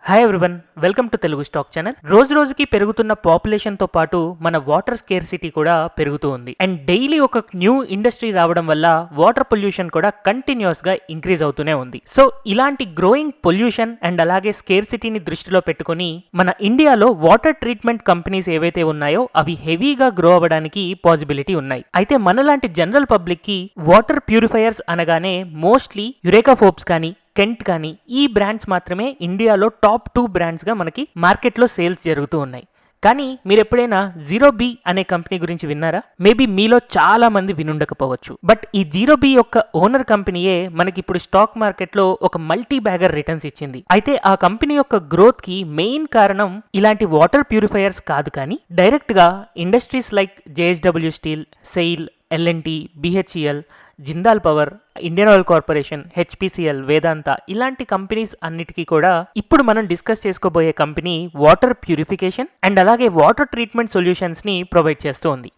Hi everyone, welcome to Telugu stock channel. రోజు రోజుకి పెరుగుతున్న పాపులేషన్ తో పాటు మన వాటర్ స్కేర్సిటీ కూడా పెరుగుతూ ఉంది. అండ్ డైలీ ఒక న్యూ ఇండస్ట్రీ రావడం వల్ల వాటర్ పొల్యూషన్ కూడా కంటిన్యూస్ గా ఇంక్రీజ్ అవుతూనే ఉంది. సో ఇలాంటి గ్రోయింగ్ పొల్యూషన్ అండ్ అలాగే స్కేర్సిటీని దృష్టిలో పెట్టుకొని మన ఇండియాలో వాటర్ ట్రీట్మెంట్ కంపెనీస్ ఏవైతే ఉన్నాయో అవి హెవీగా గ్రో అవ్వడానికి పాసిబిలిటీ ఉన్నాయి. అయితే మనలాంటి జనరల్ పబ్లిక్ కి వాటర్ ప్యూరిఫైయర్స్ అనగానే మోస్ట్లీ యురేకా ఫోర్బ్స్ కానీ కెంట్ కానీ ఈ బ్రాండ్స్ మాత్రమే ఇండియాలో టాప్ 2 బ్రాండ్స్గా మనకి మార్కెట్లో సేల్స్ జరుగుతూ ఉన్నాయి. కానీ మీరు ఎప్పుడైనా జీరో బీ అనే కంపెనీ గురించి విన్నారా? మేబీ మీలో చాలా మంది వినుండకపోవచ్చు. బట్ ఈ జీరో బీ యొక్క ఓనర్ కంపెనీయే మనకి ఇప్పుడు స్టాక్ మార్కెట్లో ఒక మల్టీ బ్యాగర్ రిటర్న్స్ ఇచ్చింది. అయితే ఆ కంపెనీ యొక్క గ్రోత్ కి మెయిన్ కారణం ఇలాంటి వాటర్ ప్యూరిఫైయర్స్ కాదు, కానీ డైరెక్ట్ గా industries like JSW steel, SAIL, LNT, BHEL, Jindal power, Indian Oil Corporation, HPCL, Vedanta ఇలాంటి కంపెనీస్ అన్నిటికీ కూడా ఇప్పుడు మనం డిస్కస్ చేసుకోబోయే కంపెనీ వాటర్ ప్యూరిఫికేషన్ అండ్ అలాగే వాటర్ ట్రీట్మెంట్ సొల్యూషన్స్ ని ప్రొవైడ్ చేస్తూ ఉంది.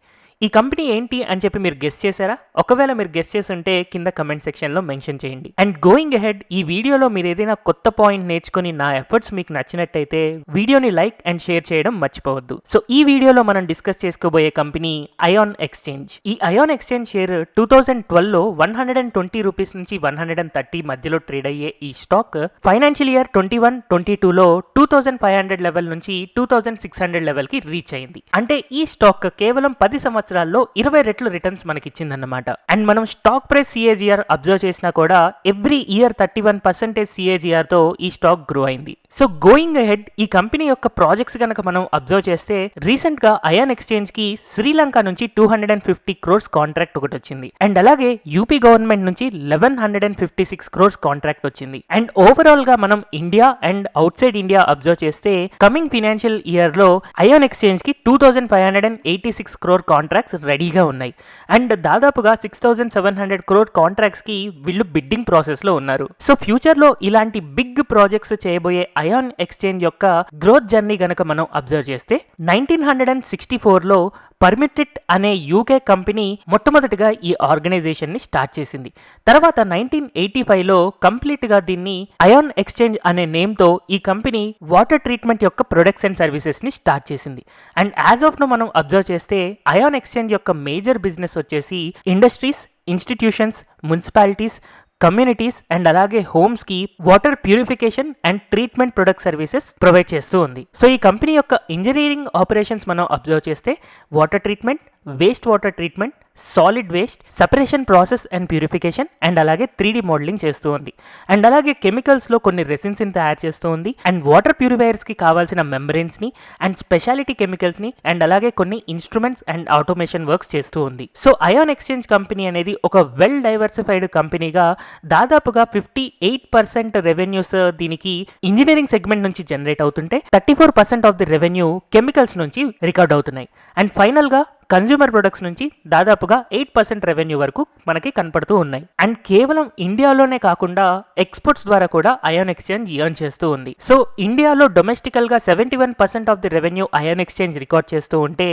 ఈ కంపెనీ ఏంటి అని చెప్పి మీరు గెస్ చేశారా? ఒకవేళ మీరు గెస్ చేసి ఉంటే కింద కమెంట్ సెక్షన్ లో మెన్షన్ చేయండి. అండ్ గోయింగ్ అహెడ్, ఈ వీడియోలో మీరు ఏదైనా కొత్త పాయింట్ నేర్చుకుని నా ఎఫర్ట్స్ మీకు నచ్చినట్టయితే వీడియోని లైక్ అండ్ షేర్ చేయడం మర్చిపోవద్దు. సో ఈ వీడియోలో మనం డిస్కస్ చేసుకోబోయే కంపెనీ అయాన్ ఎక్స్చేంజ్. ఈ అయాన్ ఎక్స్చేంజ్ షేర్ 2012లో 120 రూపీస్ నుంచి 130 మధ్యలో ట్రేడ్ అయ్యే ఈ స్టాక్ ఫైనాన్షియల్ ఇయర్ 21-22లో 2500 లెవెల్ నుంచి 2600 లెవెల్ కి రీచ్ అయింది. అంటే ఈ స్టాక్ కేవలం 10 సంవత్సరాల్లో 20 రెట్లు రిటర్న్స్ మనకి ఇచ్చిందన్నమాట. అండ్ మనం స్టాక్ ప్రైస్ CAGR అబ్జర్వ్ చేసినా కూడా ఎవ్రీ ఇయర్ 31% CAGR తో ఈ స్టాక్ గ్రో అయింది. సో గోయింగ్ అహెడ్, ఈ కంపెనీ యొక్క ప్రాజెక్ట్స్ కనుక మనం అబ్జర్వ్ చేస్తే రీసెంట్ గా అయాన్ ఎక్స్చేంజ్ కి శ్రీలంక నుంచి 250 crores కాంట్రాక్ట్ ఒకటి వచ్చింది. అండ్ అలాగే యూపీ గవర్నమెంట్ నుంచి 1156 crores కాంట్రాక్ట్ వచ్చింది. అండ్ ఓవరాల్ గా మనం India and out side India observe చేస్తే కమింగ్ ఫైనాన్షియల్ ఇయర్ లో అయాన్ ఎక్స్చేంజ్ కి 2586 crore కాంట్రాక్ట్స్ రెడీగా ఉన్నాయి. అండ్ దాదాపుగా 6700 crore కాంట్రాక్ట్స్ కి వీళ్ళు బిడ్డింగ్ ప్రాసెస్ లో ఉన్నారు. సో ఫ్యూచర్ లో ఇలాంటి బిగ్ ప్రాజెక్ట్స్ చేయబోయే అయాన్ ఎక్స్చేంజ్ యొక్క గ్రోత్ జర్నీ గనక మనం అబ్జర్వ్ చేస్తే 1964లో పర్మిటెడ్ అనే యూకే కంపెనీ మొట్టమొదటిగా ఈ ఆర్గనైజేషన్ ని స్టార్ట్ చేసింది. తర్వాత 1985లో కంప్లీట్ గా దీన్ని అయాన్ ఎక్స్చేంజ్ అనే నేమ్ తో ఈ కంపెనీ వాటర్ ట్రీట్మెంట్ యొక్క ప్రొడక్ట్స్ అండ్ సర్వీసెస్ ని స్టార్ట్ చేసింది. అండ్ యాజ్ ఆఫ్ నో మనం అబ్జర్వ్ చేస్తే అయాన్ ఎక్స్చేంజ్ యొక్క మేజర్ బిజినెస్ వచ్చేసి industries, institutions, municipalities, communities and అలాగే హోమ్స్ కి water purification and treatment product services provide చేస్తూ ఉంది. సో ఈ కంపెనీ యొక్క ఇంజనీరింగ్ ఆపరేషన్స్ మనం అబ్జర్వ్ చేస్తే water treatment, waste water treatment, solid waste separation process and purification and అలాగే 3D మోడలింగ్ చేస్తూ ఉంది. అండ్ అలాగే కెమికల్స్ లో కొన్ని రెసిన్స్ ని తయారు చేస్తూ ఉంది. అండ్ వాటర్ ప్యూరిఫైయర్స్ కి కావాల్సిన మెంబ్రెయిన్స్ ని అండ్ స్పెషాలిటీ కెమికల్స్ ని అండ్ అలాగే కొన్ని ఇన్స్ట్రుమెంట్స్ అండ్ ఆటోమేషన్ వర్క్స్ చేస్తూ ఉంది. సో అయాన్ ఎక్స్చేంజ్ కంపెనీ అనేది ఒక వెల్ డైవర్సిఫైడ్ కంపెనీగా దాదాపుగా 58% రెవెన్యూస్ దీనికి ఇంజనీరింగ్ సెగ్మెంట్ నుంచి జనరేట్ అవుతుంటే 34% ఆఫ్ ది రెవెన్యూ కెమికల్స్ నుంచి రికార్డ్ అవుతున్నాయి. అండ్ ఫైనల్ గా కన్జ్యూమర్ ప్రొడక్ట్స్ నుంచి దాదాపుగా 8% రెవెన్యూ వరకు మనకి కనపడుతూ ఉన్నాయి. అండ్ కేవలం ఇండియాలోనే కాకుండా ఎక్స్పోర్ట్స్ ద్వారా కూడా అయాన్ ఎక్స్చేంజ్ ఎర్న్ చేస్తూ ఉంది. సో ఇండియాలో డొమెస్టికల్ గా 71% of the revenue Ion Exchange record చేస్తూ ఉంటే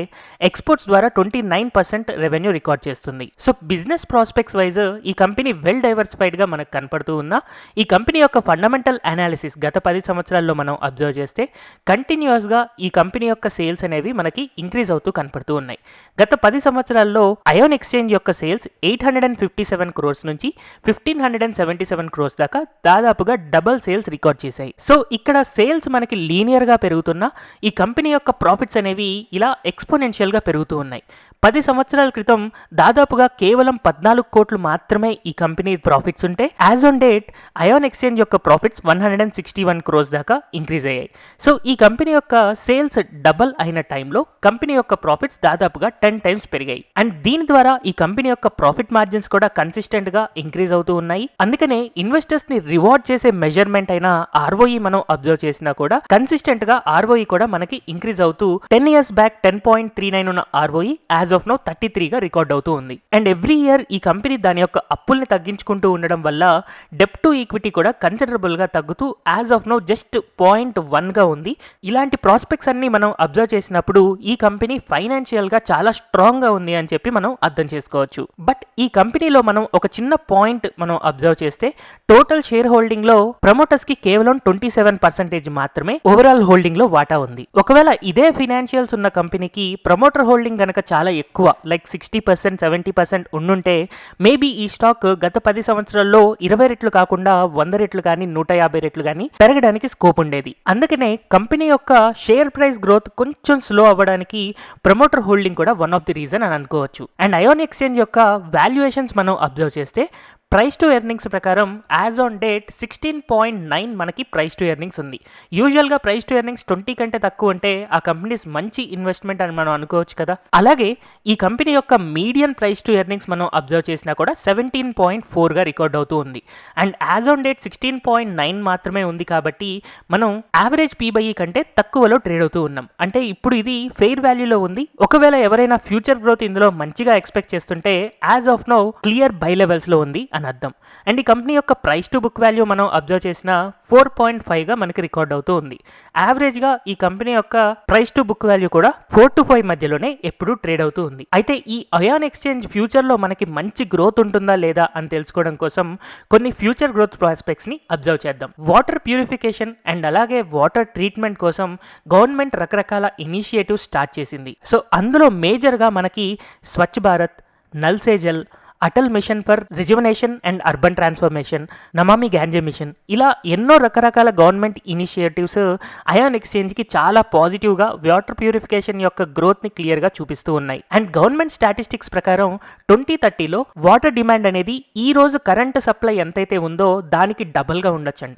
ఎక్స్పోర్ట్స్ ద్వారా 29% రెవెన్యూ రికార్డ్ చేస్తుంది. సో బిజినెస్ ప్రాస్పెక్ట్స్ వైజ్ ఈ కంపెనీ వెల్ డైవర్సిఫైడ్ గా మనకు కనపడుతూ ఉన్న ఈ కంపెనీ యొక్క ఫండమెంటల్ అనాలిసిస్ గత 10 సంవత్సరాల్లో మనం అబ్జర్వ్ చేస్తే కంటిన్యూస్ గా ఈ కంపెనీ యొక్క సేల్స్ అనేవి మనకి ఇంక్రీజ్ అవుతూ కనపడుతూ ఉన్నాయి. గత 10 సంవత్సరాల్లో అయాన్ ఎక్స్చేంజ్ యొక్క సేల్స్ 857 crores నుంచి 1577 crores దాకా దాదాపుగా డబుల్ సేల్స్ రికార్డ్ చేశాయి. సో ఇక్కడ సేల్స్ మనకి లీనియర్ గా పెరుగుతున్న ఈ కంపెనీ యొక్క ప్రాఫిట్స్ అనేవి ఇలా ఎక్స్పోనెన్షియల్ గా పెరుగుతూ ఉన్నాయి. 10 సంవత్సరాల క్రితం దాదాపుగా కేవలం 14 కోట్లు మాత్రమే ఈ కంపెనీ ప్రాఫిట్స్ ఉంటే as on date Ion Exchange యొక్క ప్రాఫిట్స్ 161 crores దాకా ఇంక్రీజ్ అయ్యాయి. సో ఈ కంపెనీ యొక్క సేల్స్ డబల్ అయిన టైంలో కంపెనీ యొక్క ప్రాఫిట్స్ దాదాపుగా 10 times పెరిగాయి. అండ్ దీని ద్వారా ఈ కంపెనీ యొక్క ప్రాఫిట్ మార్జిన్స్ కూడా కన్సిస్టెంట్ గా ఇంక్రీజ్ అవుతూ ఉన్నాయి. అందుకనే ఇన్వెస్టర్స్ ని రివార్డ్ చేసే మెజర్మెంట్ అయిన ROE మనం అబ్జర్వ్ చేసినా కూడా కన్సిస్టెంట్ గా ROE కూడా మనకి ఇంక్రీజ్ అవుతూ 10 years బ్యాక్ 10.39 ఉన్న ROE యాజ్ ఆఫ్ నౌ 33 గా రికార్డ్ అవుతూ ఉంది. అండ్ ఎవ్రీ ఇయర్ ఈ కంపెనీ దాని యొక్క అప్పుల్ని తగ్గించుకుంటూ ఉండడం వల్ల డెప్ట్ టు ఈక్విటీ కూడా కన్సిడరబుల్ గా తగ్గుతూ యాజ్ ఆఫ్ నౌ జస్ట్ 0.1 గా ఉంది. ఇలాంటి ప్రాస్పెక్ట్స్ అన్ని మనం అబ్జర్వ్ చేసినప్పుడు ఈ కంపెనీ ఫైనాన్షియల్ గా చాలా స్ట్రాంగ్ గా ఉంది అని చెప్పి మనం అర్థం చేసుకోవచ్చు. బట్ ఈ కంపెనీలో మనం ఒక చిన్న పాయింట్ మనం అబ్జర్వ్ చేస్తే టోటల్ షేర్ హోల్డింగ్ లో ప్రమోటర్స్ కి కేవలం 27% మాత్రమే ఓవరాల్ హోల్డింగ్ లో వాటా ఉంది. ఒకవేళ ఇదే ఫైనాన్షియల్స్ ఉన్న కంపెనీకి ప్రమోటర్ హోల్డింగ్ గనక చాలా ఎక్కువ లైక్ 60% 70% ఉండుంటే మేబీ ఈ స్టాక్ గత 10 సంవత్సరాల్లో 20 రెట్లు కాకుండా 100 రెట్లు కానీ 150 రెట్లు కానీ పెరగడానికి స్కోప్ ఉండేది. అందుకనే కంపెనీ యొక్క షేర్ ప్రైస్ గ్రోత్ కొంచెం స్లో అవ్వడానికి ప్రమోటర్ హోల్డింగ్ కూడా వన్ ఆఫ్ ది రీజన్ అని అనుకోవచ్చు. అండ్ అయాన్ ఎక్స్చేంజ్ యొక్క వాల్యుయేషన్స్ మనం అబ్జర్వ్ చేస్తే ప్రైస్ టు ఎర్నింగ్స్ ప్రకారం యాజ్ ఆన్ డేట్ 16.9 మనకి ప్రైస్ టు ఎర్నింగ్స్ ఉంది. యూజువల్గా ప్రైస్ టు ఎర్నింగ్స్ 20 కంటే తక్కువ ఉంటే ఆ కంపెనీస్ మంచి ఇన్వెస్ట్మెంట్ అని మనం అనుకోవచ్చు కదా. అలాగే ఈ కంపెనీ యొక్క మీడియన్ ప్రైస్ టు ఎర్నింగ్స్ మనం అబ్జర్వ్ చేసినా కూడా 17.4గా రికార్డ్ అవుతూ ఉంది. అండ్ యాజ్ ఆన్ డేట్ 16.9 మాత్రమే ఉంది కాబట్టి మనం యావరేజ్ పీబై కంటే తక్కువలో ట్రేడ్ అవుతూ ఉన్నాం. అంటే ఇప్పుడు ఇది ఫెయిర్ వాల్యూలో ఉంది. ఒకవేళ ఎవరైనా ఫ్యూచర్ గ్రోత్ ఇందులో మంచిగా ఎక్స్పెక్ట్ చేస్తుంటే as of now clear by లెవెల్స్లో ఉంది అని అర్థం. అండ్ ఈ కంపెనీ యొక్క ప్రైస్ టు బుక్ వాల్యూ మనం అబ్జర్వ్ చేసిన 4.5గా మనకి రికార్డ్ అవుతూ ఉంది. యావరేజ్గా ఈ కంపెనీ యొక్క ప్రైస్ టు బుక్ వాల్యూ కూడా 4 to 5 మధ్యలోనే ఎప్పుడు ట్రేడ్ అవుతూ ఉంది. అయితే ఈ అయాన్ ఎక్స్చేంజ్ ఫ్యూచర్లో మనకి మంచి గ్రోత్ ఉంటుందా లేదా అని తెలుసుకోవడం కోసం కొన్ని ఫ్యూచర్ గ్రోత్ ప్రాస్పెక్ట్స్ ని అబ్జర్వ్ చేద్దాం. వాటర్ ప్యూరిఫికేషన్ అండ్ అలాగే వాటర్ ట్రీట్మెంట్ కోసం గవర్నమెంట్ రకరకాల ఇనిషియేటివ్ స్టార్ట్ చేసింది. సో అందులో మేజర్గా మనకి Swachh Bharat, Nal Se Jal, Atal mission for rejuvenation and urban transformation, Namami Gange machine, ఇలా ఎన్నో రకరకాల గవర్నమెంట్ ఇనిషియేటివ్స్ అయాన్ ఎక్స్చేంజ్కి చాలా పాజిటివ్గా వాటర్ ప్యూరిఫికేషన్ యొక్క గ్రోత్ని క్లియర్గా చూపిస్తూ ఉన్నాయి. అండ్ గవర్నమెంట్ స్టాటిస్టిక్స్ ప్రకారం 2030లో వాటర్ డిమాండ్ అనేది ఈ రోజు కరెంట్ సప్లై ఎంతైతే ఉందో దానికి డబల్గా ఉండొచ్చంట.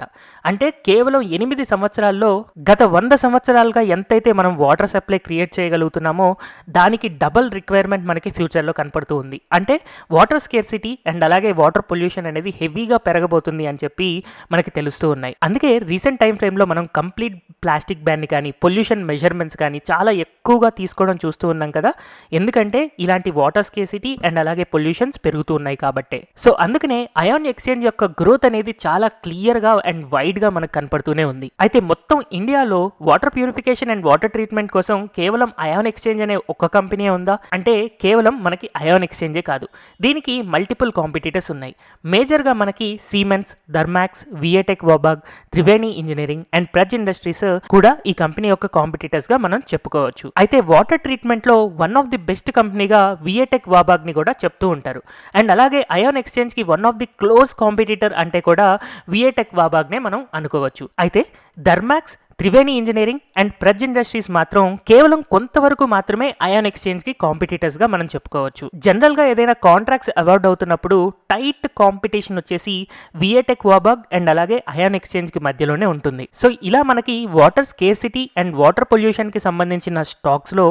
అంటే కేవలం 8 సంవత్సరాల్లో గత 100 సంవత్సరాలుగా ఎంతైతే మనం వాటర్ సప్లై క్రియేట్ చేయగలుగుతున్నామో దానికి డబల్ రిక్వైర్మెంట్ మనకి ఫ్యూచర్లో కనపడుతూ ఉంది. అంటే వాటర్ స్కేర్సిటీ అండ్ అలాగే వాటర్ పొల్యూషన్ అనేది హెవీగా పెరగబోతుంది అని చెప్పి మనకి తెలుస్తూ ఉన్నాయి. అందుకే రీసెంట్ టైం ఫ్రేమ్లో మనం కంప్లీట్ ప్లాస్టిక్ బ్యాన్ని కానీ పొల్యూషన్ మెజర్మెంట్స్ కానీ చాలా ఎక్కువగా తీసుకోవడం చూస్తూ ఉన్నాం కదా. ఎందుకంటే ఇలాంటి వాటర్ స్కేర్సిటీ అండ్ అలాగే పొల్యూషన్స్ పెరుగుతూ ఉన్నాయి కాబట్టి. సో అందుకనే అయాన్ ఎక్స్చేంజ్ యొక్క గ్రోత్ అనేది చాలా క్లియర్గా అండ్ వైడ్గా మనకు కనపడుతూనే ఉంది. అయితే మొత్తం ఇండియాలో water purification and water treatment కోసం కేవలం అయాన్ ఎక్స్చేంజ్ అనే ఒక కంపెనీ ఉందా అంటే కేవలం మనకి అయాన్ ఎక్స్చేంజే కాదు. దీనికి మల్టిపుల్ కాంపిటీటర్స్ ఉన్నాయి. మేజర్గా మనకి Siemens, Thermax, VA Tech Wabag, Triveni engineering and Praj industries కూడా ఈ కంపెనీ యొక్క కాంపిటీటర్స్ గా మనం చెప్పుకోవచ్చు. అయితే వాటర్ ట్రీట్మెంట్ లో వన్ ఆఫ్ ది బెస్ట్ కంపెనీగా విఏటెక్ వాబాగ్ ని కూడా చెప్తూ ఉంటారు. అండ్ అలాగే అయాన్ ఎక్స్చేంజ్ కి one of the close competitor అంటే కూడా విఏటెక్ వాబాగ్ నే మనం అనుకోవచ్చు. అయితే Thermax, Triveni engineering and Praj industries మాత్రం కేవలం కొంతవరకు మాత్రమే అయాన్ ఎక్స్చేంజ్ కి కాంపిటీటర్స్ గా మనం చెప్పుకోవచ్చు. జనరల్ గా ఏదైనా కాంట్రాక్ట్స్ అవార్డ్ అవుతున్నప్పుడు టైట్ కాంపిటీషన్ వచ్చేసి విఏటెక్ వాబాగ్ అండ్ అలాగే అయాన్ ఎక్స్చేంజ్ కి మధ్యలోనే ఉంటుంది. సో ఇలా మనకి water scarcity and water pollution కి సంబంధించిన స్టాక్స్ లో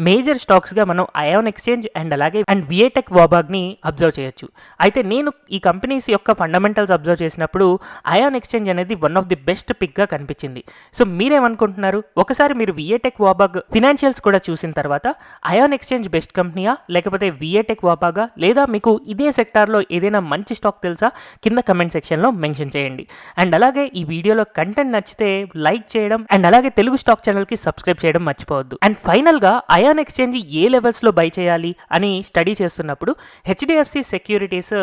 మేజర్ స్టాక్స్ గా మనం అయాన్ ఎక్స్చేంజ్ అండ్ అలాగే విఏటెక్ వాబాగ్ ని అబ్జర్వ్ చేయొచ్చు. అయితే నేను ఈ కంపెనీస్ యొక్క ఫండమెంటల్స్ అబ్జర్వ్ చేసినప్పుడు అయాన్ ఎక్స్చేంజ్ అనేది one of the best pick గా కనిపించింది. సో మీరేమనుకుంటున్నారు? ఒకసారి మీరు విఏటెక్ వాబాగ్ ఫినాన్షియల్స్ కూడా చూసిన తర్వాత అయాన్ ఎక్స్చేంజ్ బెస్ట్ కంపెనీయా లేకపోతే విఏటెక్ వాబాగా, లేదా మీకు ఇదే సెక్టార్లో ఏదైనా మంచి స్టాక్ తెలుసా? కింద కమెంట్ సెక్షన్లో మెన్షన్ చేయండి. అండ్ అలాగే ఈ వీడియోలో కంటెంట్ నచ్చితే లైక్ చేయడం అండ్ అలాగే తెలుగు స్టాక్ ఛానల్కి సబ్స్క్రైబ్ చేయడం మర్చిపోవద్దు. అండ్ ఫైనల్గా అయాన్ ఎక్స్చేంజ్ ఏ లెవెల్స్లో బై చేయాలి అని స్టడీ చేస్తున్నప్పుడు హెచ్డిఎఫ్సి సెక్యూరిటీస్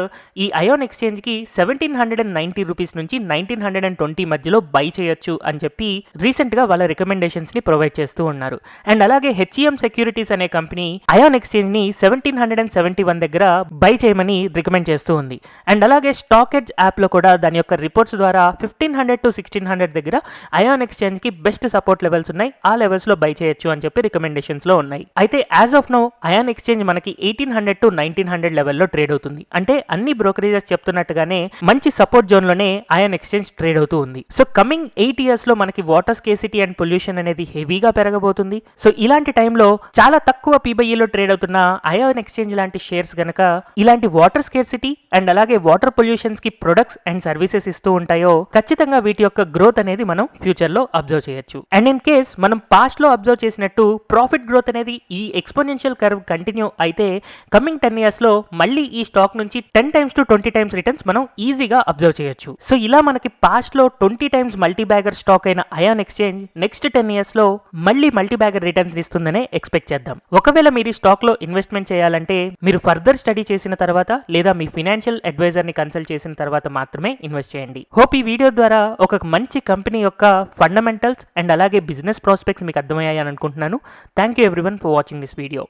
ఈ అయాన్ ఎక్స్చేంజ్కి 1790 రూపీస్ నుంచి 1920 మధ్యలో బై చేయొచ్చు అని చెప్పి రీసెంట్గా వాళ్ళ రికమెండేషన్స్ ని ప్రొవైడ్ చేస్తూ ఉన్నారు. అండ్ అలాగే హెచ్ఈఎం సెక్యూరిటీస్ అనే కంపెనీ అయాన్ ఎక్స్చేంజ్ ని 1771 దగ్గర బై చేయమని రికమెండ్ చేస్తూ ఉంది. అండ్ అలాగే స్టాక్ ఎడ్జ్ యాప్ లో కూడా దాని యొక్క రిపోర్ట్స్ ద్వారా 1500 to 1600 దగ్గర అయాన్ ఎక్స్చేంజ్ కి బెస్ట్ సపోర్ట్ లెవెల్స్ ఉన్నాయి, ఆ లెవెల్స్ లో బై చేయొచ్చు అని చెప్పి రికమెండేషన్స్ లో ఉన్నాయి. అయితే as of now Ion Exchange మనకి 1800 to 1900 లెవెల్లో ట్రేడ్ అవుతుంది. అంటే అన్ని బ్రోకరేజెస్ చెప్తున్నట్టుగానే మంచి సపోర్ట్ జోన్ లోనే అయాన్ ఎక్స్చేంజ్ ట్రేడ్ అవుతూ ఉంది. సో కమింగ్ 8 years లో మనకి వాటర్ స్కేర్సిటీ అండ్ పొల్యూషన్ అనేది హెవీగా పెరగబోతుంది. సో ఇలాంటి టైంలో చాలా తక్కువ పీబైలో ట్రేడ్ అవుతున్న అయాన్ ఎక్స్చేంజ్ లాంటి షేర్స్ గనక ఇలాంటి వాటర్ స్కేర్సిటీ అండ్ అలాగే వాటర్ పొల్యూషన్స్ కి ప్రొడక్ట్స్ అండ్ సర్వీసెస్ ఇస్తూ ఉంటాయో ఖచ్చితంగా వీటి యొక్క గ్రోత్ అనేది మనం ఫ్యూచర్ లో అబ్జర్వ్ చేయొచ్చు. అండ్ ఇన్ కేస్ మనం పాస్ట్ లో అబ్జర్వ్ చేసినట్టు ప్రాఫిట్ గ్రోత్ అనేది ఈ ఎక్స్పోనెన్షియల్ కర్వ్ కంటిన్యూ అయితే కమింగ్ 10 years లో మళ్ళీ ఈ స్టాక్ నుంచి 10 times to 20 times రిటర్న్స్ మనం ఈజీగా అబ్జర్వ్ చేయొచ్చు. సో ఇలా మనకి పాస్ట్ లో 20 times మల్టీబ్యాగర్ స్టాక్ అయిన అయాన్ ఎక్స్చేంజ్ నెక్స్ట్ 10 years లో మళ్ళీ మల్టీబ్యాగర్ రిటర్న్స్ ఇస్తుందనే ఎక్స్పెక్ట్ చేద్దాం. ఒకవేళ మీరు ఈ స్టాక్ లో ఇన్వెస్ట్మెంట్ చేయాలంటే మీరు ఫర్దర్ స్టడీ చేసిన తర్వాత లేదా మీ ఫైనాన్షియల్ అడ్వైజర్ ని కన్సల్ట్ చేసిన తర్వాత మాత్రమే ఇన్వెస్ట్ చేయండి. హోప్ ఈ వీడియో ద్వారా ఒక మంచి కంపెనీ యొక్క ఫండమెంటల్స్ అండ్ అలాగే బిజినెస్ ప్రాస్పెక్ట్స్ మీకు అర్థమయ్యాయని అనుకుంటున్నాను. Thank you everyone for watching this video.